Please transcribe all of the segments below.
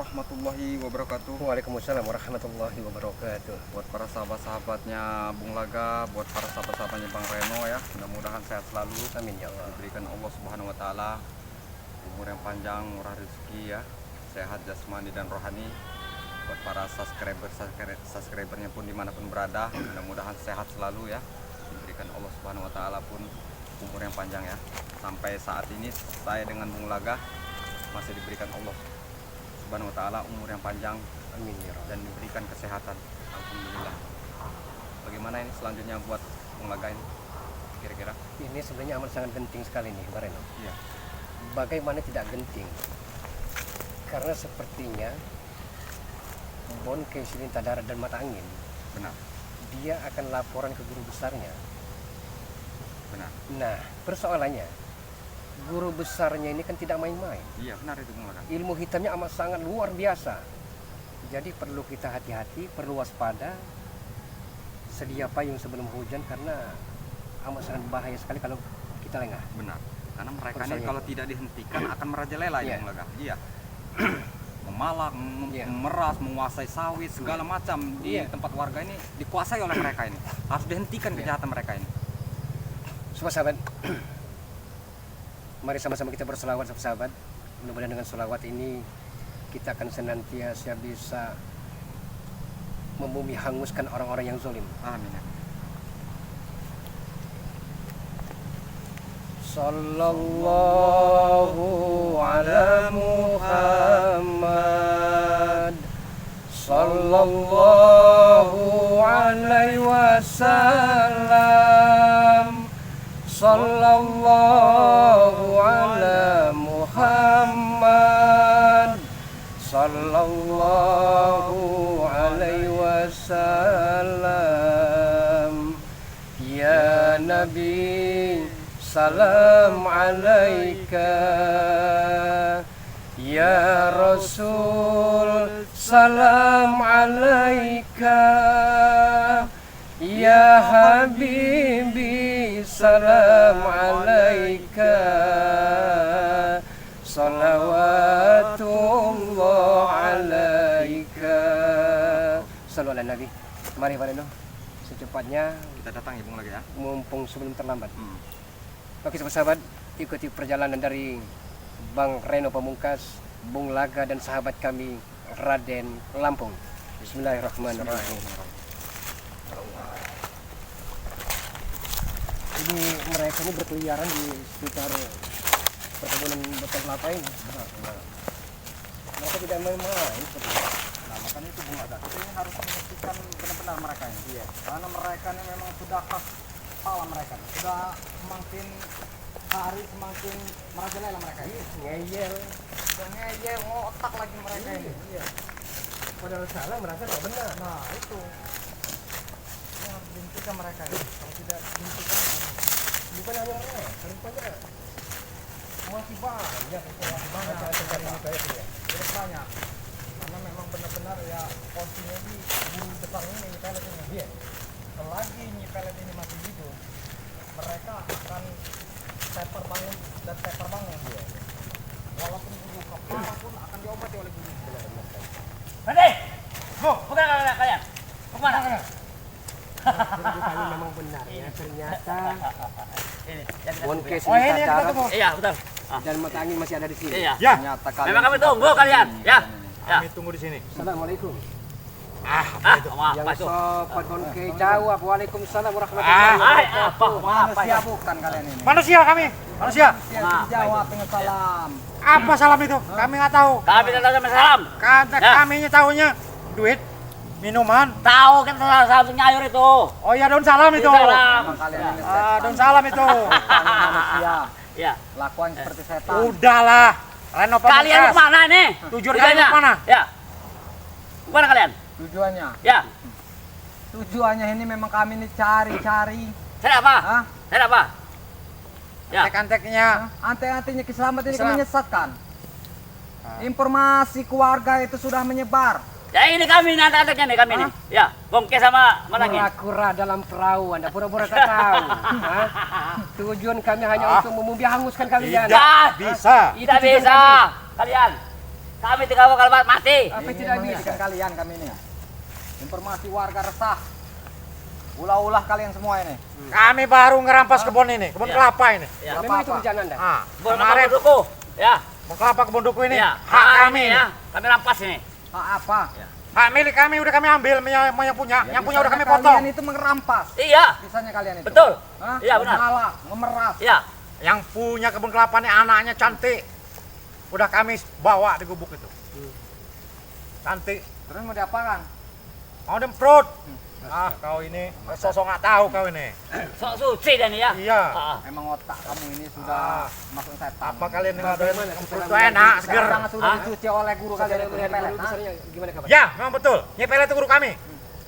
warahmatullahi wabarakatuh. Waalaikumsalam warahmatullahi wabarakatuh. Buat para sahabat-sahabatnya Bung Laga, buat para sahabat-sahabatnya Bang Reno ya, mudah-mudahan sehat selalu. Amin ya Allah. Diberikan Allah Subhanahu wa taala umur yang panjang, murah rezeki ya, sehat jasmani dan rohani. Buat para subscribernya pun dimanapun berada, mudah-mudahan sehat selalu ya. Diberikan Allah Subhanahu wa taala pun umur yang panjang ya. Sampai saat ini saya dengan Bung Laga masih diberikan Allah Subhanahu wa taala umur yang panjang, Amin ya Allah. dan diberikan kesehatan. Alhamdulillah. Bagaimana ini selanjutnya buat Bung Laga ini kira-kira? Ini sebenarnya amat sangat penting sekali nih, Pak Reno. Iya. Bagaimana tidak genting? Karena sepertinya Bon Keisilintah Darat dan Mata Angin, Benar. dia akan laporan ke guru besarnya. Benar. Nah, persoalannya guru besarnya ini kan tidak main-main. Iya, benar itu Bung Laga. Ilmu hitamnya amat sangat luar biasa. Jadi perlu kita hati-hati, perlu waspada, sedia payung sebelum hujan karena amat sangat bahaya sekali kalau kita lengah. Benar. Karena mereka ini Persoalannya kalau tidak dihentikan akan merajalela ya Iya. Bung Laga. Iya. Memalak, Iya. memeras, menguasai sawit, segala macam di Iya. tempat warga ini dikuasai oleh mereka ini. Harus dihentikan Iya. kejahatan mereka ini. Semua sahabat, mari sama-sama kita berselawat sahabat. Mudah-mudahan dengan selawat ini kita akan senantiasa bisa membumi hanguskan orang-orang yang zalim. Amin. Ya. Sallallahu ala Muhammad, sallallahu alaihi wasallam, sallallahu ala Muhammad, sallallahu alaihi wasallam. Ya Nabi, salam alaika. Ya Rasul, salam alaika. Ya Habibi, salam alaika. Salawatullah alaika. Salam ala Nabi. Mari Pak Reno, secepatnya Kita datang ya Bung Laga ya. mumpung sebelum terlambat. Oke sahabat, ikuti perjalanan dari Bang Reno Pamungkas, Bung Laga dan sahabat kami Raden Lampung. Bismillahirrahmanirrahim. Ini mereka ini berkeliaran di sekitar perkebunan beton kelapa ini. Mereka tidak main-main. Nah, makanya itu Bung Laga. Kita ini harus memastikan benar-benar mereka ini. Iya. Karena mereka ini memang sudah kepala mereka. Sudah semakin hari semakin merajalela mereka ini. Ngeyel. Sudah ngeyel, ngotak lagi mereka ini. Iya. Padahal salah merasa tidak benar. Nah, itu. Ini harus dihentikan mereka ini. Kalau tidak dihentikan, Bukan hanya mereka, rupanya masih banyak. masih banyak. Terjadi ini kayak ini ya. Terus banyak. Karena memang benar-benar ya posisinya di bumi besar ini nyipelet ini. Iya. Selagi nyipelet ini masih hidup, mereka akan teper bangun dan teper bangun. Iya. Walaupun guru kepala pun akan diobati oleh guru. Hadi, bukan kalian. Kemana? Jadi kami memang benar ya, ternyata Ini. Bon Oh, Keisilintah Darat iya, betul. dan Mata Angin masih ada di sini. Iya. Ya, Ternyata kalian Memang kami sudah tunggu kalian, ini, ya. ini. Ya. kami tunggu di sini. Assalamualaikum. Maaf, Yang masuk. sopan Bon Kei jawab. Waalaikumsalam warahmatullahi Apa? wabarakatuh. Apa ya? Bukan kalian ini. Manusia kami, manusia. Ya, Maaf, dijawab dengan salam. Apa salam itu? Kami nggak tahu. Kami tidak sama salam. Kata Ya. kami tahunya duit, minuman. Tahu kan satu nyayur itu. Oh ya, daun salam itu. Salam. Kalian ini Daun salam itu. setan manusia. Ya. Lakuan seperti setan. Udahlah, Reno Kalian Pamungkas. kemana nih? Tujuan Tujuannya? kalian kemana? Ya. Kemana kalian? Tujuannya, Ya. tujuannya ini memang kami ini cari-cari. Saya apa? Hah? Saya apa? Ya. Antek-anteknya. Ante-antenya keselamatan ini kan Keselam- menyesatkan. Informasi keluarga itu sudah menyebar. Ya ini kami nih anak-anaknya nih kami nih. Ya, Bongke sama Manangin. Kura-kura dalam perahu, Anda pura-pura tak tahu. Hah? Tujuan kami hanya untuk hanguskan kalian. Tidak bisa. Tidak bisa kalian. Kami tidak bakal mati. Apa Ingin tidak menghentikan bisa? kalian kami ini. Informasi warga resah. Ulah-ulah kalian semua ini. Kami baru ngerampas kebun ini, kebun Iya. kelapa ini. Ya. Memang itu Apa-apa. kerjaan Anda. Ah, Kebun kemarin duku. Ya. kebun kelapa kebun duku ini Ya. hak kami ini. ya. Kami rampas ini. Hak apa? Hak milik kami udah kami ambil, yang punya, Ya, yang punya udah kami bisanya potong. Kalian itu merampas. Iya. Bisanya kalian itu. Betul. Hah? Iya, benar. Mengalak, memeras. Iya. Yang punya kebun kelapa ini anaknya cantik. Udah kami bawa di gubuk itu. Cantik. Terus mau diapakan? Mau demprot. Ah, kau ini sosok nggak tahu kau ini. Sok suci dan ya. Iya. Ah, ah. Emang otak kamu ini sudah masuk setan. Apa kalian nggak ada Bagaimana demprot setelah itu enak, seger. Sekarang sudah Hah? dicuci oleh guru kalian Saudara itu melihat pelet. guru besarnya gimana kabar? Ya, memang betul. Nyepele itu guru kami.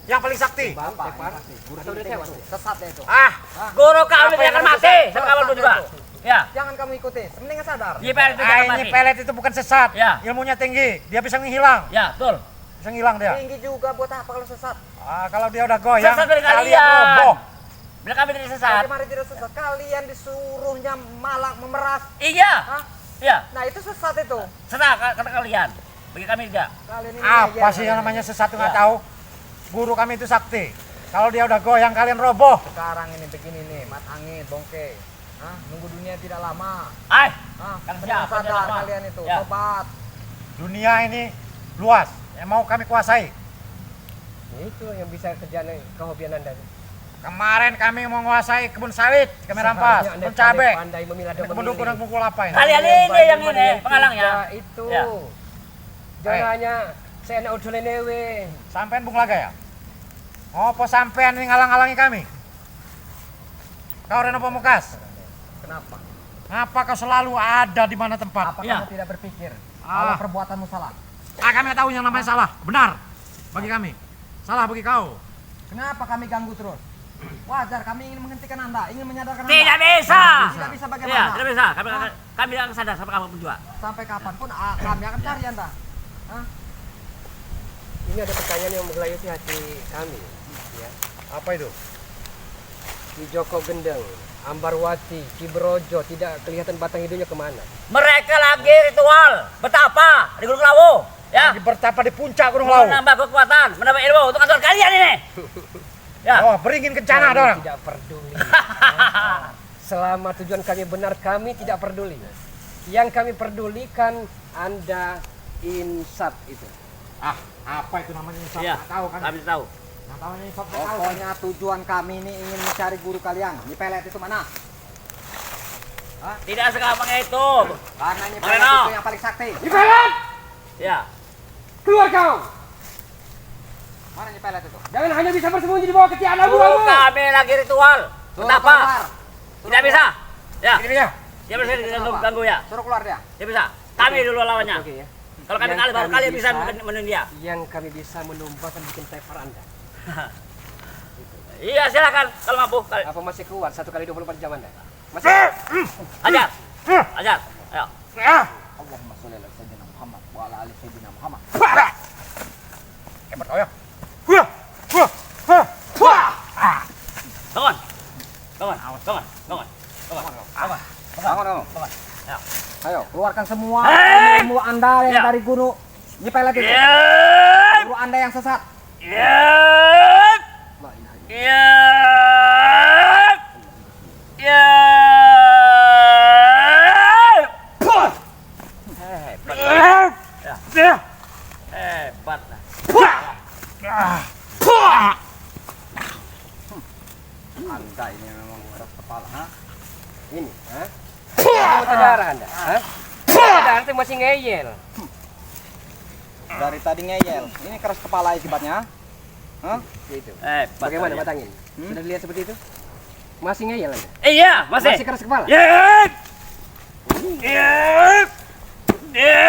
Yang paling sakti. Apa? Tepar. Guru Atau udah tewas? sesatnya itu. Ah, Guru kami Apa tidak yang akan harus mati. saya- Sama kamu juga. Ya. Jangan kamu ikuti. Mendingan sadar. Nyipel itu jangan mati. Nyepele itu bukan sesat. Ya. Ilmunya tinggi. Dia bisa menghilang. Ya, betul. Bisa ngilang dia. Tinggi juga buat apa kalau sesat? Ah, kalau dia udah goyang, Sesat dari kalian kalian. roboh. Bila kami tidak sesat. Bagaimana tidak sesat? Kalian disuruhnya malak memeras. Iya. Hah? Iya. Nah itu sesat itu. Sesat kata kalian. Bagi kami tidak. Kalian ini Apa ngeyel sih kalian yang ini. namanya sesat nggak Ya. tahu? Guru kami itu sakti. Kalau dia udah goyang, kalian roboh. Sekarang ini begini nih, mat angin, bongke. Hah? Nunggu dunia tidak lama. Ay. Hah? Kan Benar siapa sadar lama? kalian itu. Ya. Tobat. Dunia ini luas. Yang mau kami kuasai. Itu yang bisa kerjaan kehobian Anda. Kemarin kami mau menguasai kebun sawit, kami rampas, Seharusnya Anda kebun cabai, pandai memilah dan kebun duku dan memilih. kebun kelapa ini. Kalian ini yang ini penghalangnya. Itu. Ya. Jangan hanya saya nak udah newe. Sampean Bung Laga ya? Apa sampean ini ngalang-ngalangi kami? Kau Reno Pemukas, Kenapa? ngapa kau selalu ada di mana tempat? Apa Ya. kamu tidak berpikir Ah. kalau perbuatanmu salah? Kami tahu yang namanya salah, benar bagi kami. Salah bagi kau. Kenapa kami ganggu terus? Wajar, kami ingin menghentikan Anda, ingin menyadarkan Tidak Anda. bisa. Tidak bisa Iya, bagaimana? tidak bisa. Kami Hah? kami tidak akan sadar sampai kamu pun juga. Sampai kapanpun kami akan cari Anda. Hah? Ini ada pertanyaan yang menggelayuti hati kami. Ya. Apa itu? Ki Joko Gendeng, Ambarwati, Ki Brojo tidak kelihatan batang hidungnya kemana? Mereka lagi ritual betapa di Gunung Lawu. Ya. Lagi bertapa di puncak Gunung Mau Lawu. menambah kekuatan, menambah ilmu untuk kantor kalian ini. Ya. Oh, beringin kencana ada Kami orang. tidak peduli. Selama tujuan kami benar, kami tidak peduli. Yang kami pedulikan Anda insaf itu. Ah, apa itu namanya insaf? Iya. Nggak tahu kan? Kami tahu. Nggak tahu ini insaf, nggak tahu. Pokoknya tujuan kami ini ingin mencari guru kalian. Nyi Pelet itu mana? Tidak segampang itu. Karena Nyi Pelet Mana? itu yang paling sakti. Ibarat! Ya. Keluar kau! Mana Nyi Pelet itu? Jangan hanya bisa bersembunyi di bawah ketiak Bu, abu-abu. kami lagi ritual. Suruh Betapa? keluar. Tidak bisa. Ya. Ini dia. Dia bisa diganggu ya. Suruh keluar dia. Dia bisa. Kami dulu lawannya. Oke ya. Kalau kami Yang kalah baru kami kalian bisa bisa- menemukan dia. Yang kami bisa menumpahkan bikin tepar Anda. Iya, silakan kalau mampu. Apa masih kuat 1 kali 24 jam Anda? Masih? Ajar. Ajar. Ayo. Ah, Allahumma sholli ala sayyidina Muhammad wa ala ali sayyidina Muhammad. hebat kau ya. Wah, wah, wah, wah. Bangun. Bangun. Bangun. Bangun. Bangun. Bangun. Bangun kamu. Bangun. Ayo. Ayo, keluarkan semua Eh! ilmu Anda yang Ya. dari guru Nyi Pelet itu. Iya. Guru Anda yang sesat. Iya. La ilaha illallah. Iya. Iya. Hebat. Ya. Hebat. Anda ini memang keras kepala, ha? Ini, ha? Kamu saudara Anda, ha? Saudara itu masih ngeyel. Dari tadi ngeyel. Ini keras kepala akibatnya. Hah? Gitu. Hebat. Bagaimana kalian. batangin? Sudah dilihat seperti itu? Masih ngeyel Anda? Iya, masih. Masih keras kepala? Iya. Iya. Iya.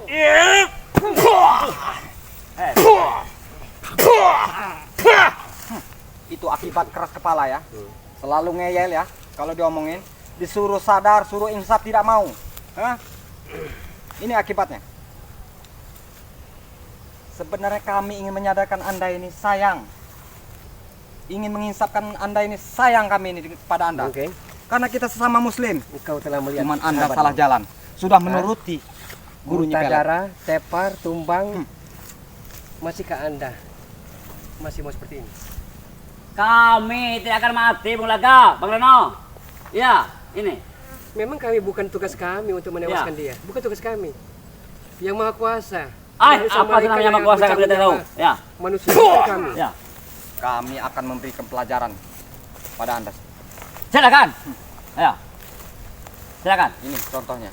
Iya. Itu akibat keras kepala ya. Selalu ngeyel ya. Kalau diomongin, disuruh sadar, suruh insaf tidak mau. Hah? Ini akibatnya. Sebenarnya kami ingin menyadarkan Anda ini sayang. Ingin menginsafkan Anda ini sayang kami ini kepada Anda. Oke. Karena kita sesama muslim. Engkau telah melihat Cuman Anda sahabat salah ini. jalan. Sudah menuruti Guru Gurunya Tadara, Tepar, Tumbang. Masihkah Anda masih mau seperti ini? Kami tidak akan mati, Bung Laga, Bang Reno. Ya, ini. Memang kami bukan tugas kami untuk menewaskan dia. Bukan tugas kami. Yang Maha Kuasa. Ay, Yang apa namanya Maha Kuasa kami tidak tahu. Ya. Manusia bukan kami. Ya. Kami akan memberikan pelajaran pada Anda. Silakan. Ya. Silakan. Ini contohnya.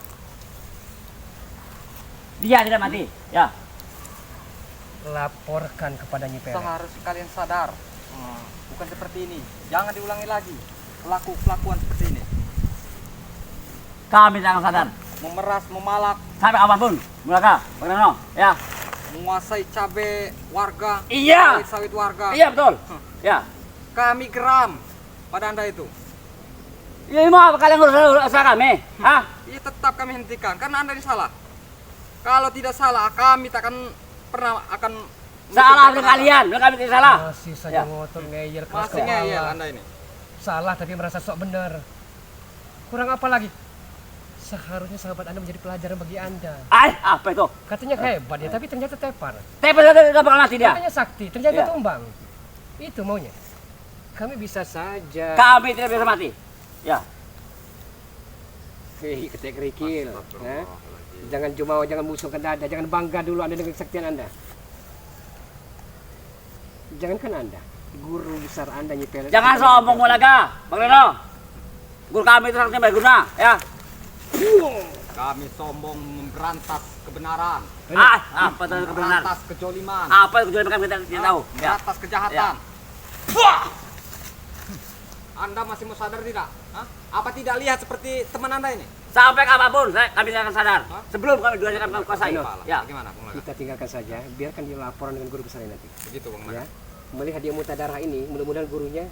Dia tidak mati. Ya. Laporkan kepada Nyi Pelet. Seharusnya kalian sadar. Bukan seperti ini. Jangan diulangi lagi. Kelakuan seperti ini. Kami tidak akan sadar. Memeras, memalak, Sampai apapun, Bung Laga, Bang Reno. Ya. menguasai cabai warga, Iya. sawit warga. Iya betul. Ya. Kami geram pada Anda itu. Ya mau kalian ngurus kami? Hah? Iya, tetap kami hentikan karena Anda ini salah. Kalau tidak salah, kami tak akan pernah akan Salah dengan kalian, kami tidak salah. Masih saja Ya. ngotot ngeyel keras Masih ngeyel kepala. Anda ini. Salah tapi merasa sok benar. Kurang apa lagi? Seharusnya sahabat Anda menjadi pelajaran bagi Anda. Ay, apa itu? Katanya hebat ya, tapi ternyata tepar. Tapi tidak bakal mati dia. Katanya sakti, ternyata Ya. tumbang. Itu maunya. Kami bisa saja. Kami tidak bisa mati. Ya. Ketek kerikil. Jangan cuma jangan musuhkan dada, jangan bangga dulu Anda dengan kesaktian Anda. Jangankan Anda, guru besar Anda Nyi Pelet. Jangan sombong Bung Laga, Bang Reno. Guru kami itu sangatnya berguna, ya. Kami sombong memberantas kebenaran, Apa itu kebenaran? memberantas kejoliman, Apa itu kebenaran kami tidak tahu. Ya. memberantas kejahatan. Anda masih mau sadar tidak? Hah? Apa tidak lihat seperti teman Anda ini? Sampai apapun, kami tidak akan sadar. Hah? Sebelum kami dua akan kuasai. Ayo. Ya. Bagaimana, Bung Laga? Kita tinggalkan saja, biarkan dia laporan dengan guru besar nanti. Begitu, Bung Ya, Laga. melihat dia mutadarah ini, mudah-mudahan gurunya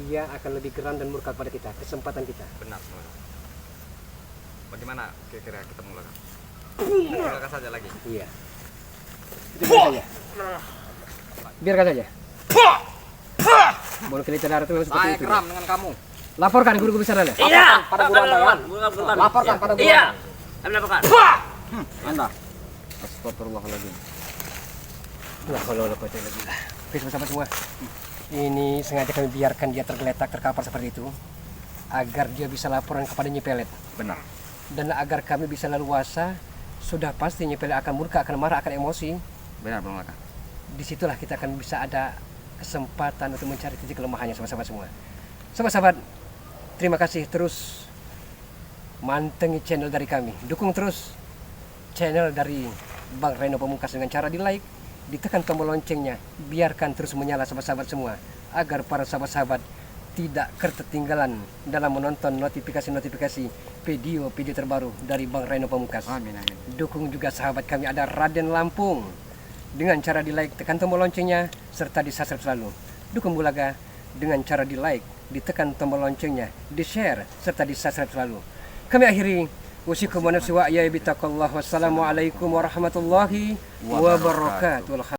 dia akan lebih geram dan murka kepada kita, kesempatan kita. Benar, Bung Laga. Bagaimana kira-kira kita Bung Laga? Bung Laga saja lagi. Iya. Itu biarkan saja. Biarkan saja. Boleh kita darah itu memang seperti Saya itu. geram dengan kamu. Laporkan guru besar Anda. Iya. pada guru Anda, ya. Laporkan pada guru Iya. Anda. Kami laporkan. Anda. Astagfirullahaladzim. Wah, kalau lepas lagi. Oke, sama-sama semua. Ini sengaja kami biarkan dia tergeletak, terkapar seperti itu, agar dia bisa laporan kepada Nyi Pelet. Benar. Dan agar kami bisa leluasa, sudah pasti Nyi Pelet akan murka, akan marah, akan emosi. Benar, Bung Laga. Disitulah kita akan bisa ada kesempatan untuk mencari titik kelemahannya sama-sama semua. Sahabat-sahabat, terima kasih terus mantengi channel dari kami. Dukung terus channel dari Bang Reno Pamungkas dengan cara di like, ditekan tombol loncengnya, biarkan terus menyala sahabat-sahabat semua, agar para sahabat-sahabat tidak ketertinggalan dalam menonton notifikasi-notifikasi video-video terbaru dari Bang Reno Pamungkas. Amin, amin. Dukung juga sahabat kami ada Raden Lampung dengan cara di like, tekan tombol loncengnya, serta di subscribe selalu. Dukung Bung Laga dengan cara di like, ditekan tombol loncengnya, di share, serta di subscribe selalu. Kami akhiri. Usikum wa nafsi wa ya bitaqallah. Wassalamualaikum warahmatullahi wabarakatuh.